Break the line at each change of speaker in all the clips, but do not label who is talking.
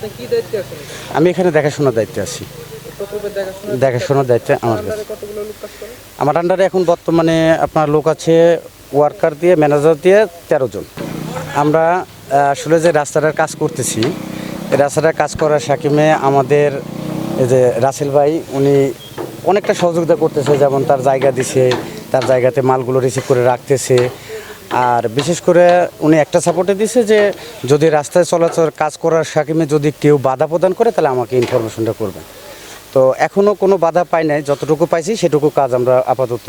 আপনি কি দায়িত্বে আছেন?
আমি এখানে দেখাশোনার দায়িত্বে আছি।
প্রকল্পের
দেখাশোনার দায়িত্বে আমার কাছে।
আন্ডারে কতগুলো লোক কাজ করে?
আমার আন্ডারে এখন বর্তমানে আপনার লোক আছে, ওয়ার্কার দিয়ে, ম্যানেজার দিয়ে 13 জন। আমরা আসলে যে রাস্তাটার কাজ করতেছি, এই রাস্তাটার কাজ করার সাকিমে আমাদের এই যে রাসেল ভাই উনি অনেকটা সহযোগিতা করতেছে, যেমন তার জায়গা দিছে, তার জায়গাতে মালগুলো রিসিভ করে রাখতেছে। আর বিশেষ করে উনি একটা সাপোর্টে দিছে যে যদি রাস্তায় চলাচল কাজ করার সাকিমে যদি কেউ বাধা প্রদান করে তাহলে আমাকে ইনফরমেশনটা করবেন। তো এখনও কোনো বাধা পাই নাই, যতটুকু পাইছি সেটুকু কাজ আমরা আপাতত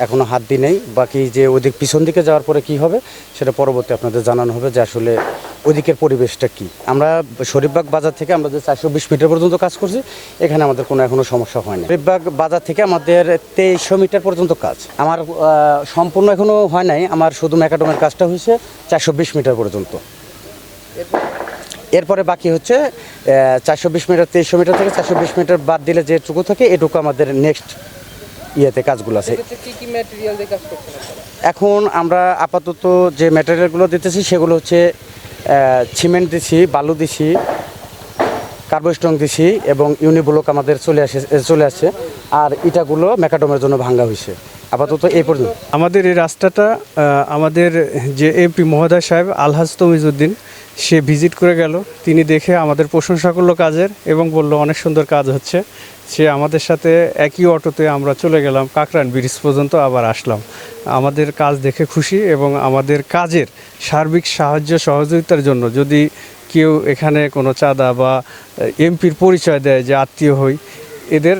এখনও হাত দিই নাই। বাকি যে ওইদিক পিছন দিকে যাওয়ার পরে কি হবে সেটা পরবর্তী আপনাদের জানানো হবে যে আসলে ওইদিকের পরিবেশটা কি। আমরা শরীফবাগ বাজার থেকে আমরা যে 420 মিটার পর্যন্ত কাজ করছি, এখানে আমাদের কোনো এখনও সমস্যা হয় না। শরীফবাগ বাজার থেকে আমাদের 2300 মিটার পর্যন্ত কাজ আমার সম্পূর্ণ এখনও হয় নাই। আমার শুধু ম্যাকাডমের কাজটা হয়েছে 420 মিটার পর্যন্ত। এরপরে বাকি হচ্ছে 420 মিটার, 2300 মিটার থেকে 420 মিটার বাদ দিলে যেটুকু থাকে এটুকু আমাদের নেক্সট ইয়েতে কাজগুলো আছে।
কি কি ম্যাটেরিয়াল দিয়ে কাজ করছেন আপনারা?
এখন আমরা আপাতত যে ম্যাটেরিয়ালগুলো দিতেছি সেগুলো হচ্ছে সিমেন্ট দিছি, বালু দিছি, কার্বোস্টং দিছি এবং ইউনিব্লক আমাদের চলে আসছে। আর ইটাগুলো ম্যাকাডমের জন্য ভাঙা হয়েছে। আপাতত এই পর্যন্ত
আমাদের এই রাস্তাটা আমাদের যে এমপি মহোদয় সাহেব আলহাজ তমিজউদ্দিন সে ভিজিট করে গেল। তিনি দেখে আমাদের প্রশংসা করলো কাজের এবং বলল অনেক সুন্দর কাজ হচ্ছে। সে আমাদের সাথে একই অটোতে আমরা চলে গেলাম কাকরান ব্রিজ পর্যন্ত, আবার আসলাম। আমাদের কাজ দেখে খুশি এবং আমাদের কাজের সার্বিক সাহায্য সহযোগিতার জন্য যদি কেউ এখানে কোনো চাঁদা বা এমপির পরিচয় দেয় যে আত্মীয় হই, এদের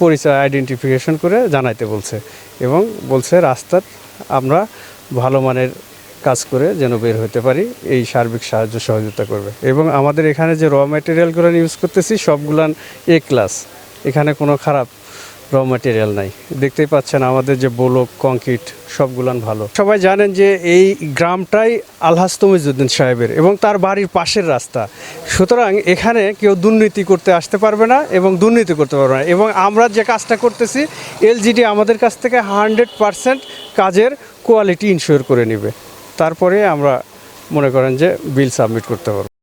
পরিচয় আইডেন্টিফিকেশন করে জানাইতে বলছে এবং বলছে রাস্তার আমরা ভালো মানের কাজ করে যেন বের হতে পারি, এই সার্বিক সাহায্য সহযোগিতা করবে। এবং আমাদের এখানে যে র ম্যাটেরিয়ালগুলো ইউজ করতেছি সবগুলান এ ক্লাস, এখানে কোনো খারাপ র ম্যাটেরিয়াল নাই। দেখতেই পাচ্ছেন আমাদের যে ব্লক কংক্রিট সবগুলান ভালো। সবাই জানেন যে এই গ্রামটাই আলহাজ তমিজউদ্দিন সাহেবের এবং তার বাড়ির পাশের রাস্তা। সুতরাং এখানে কেউ দুর্নীতি করতে আসতে পারবে না এবং দুর্নীতি করতে পারবে না। এবং আমরা যে কাজটা করতেছি এলজিডি আমাদের কাছ থেকে 100% কাজের কোয়ালিটি ইনশিওর করে নেবে, তারপরে আমরা মনে করেন যে বিল সাবমিট করতে পারবো।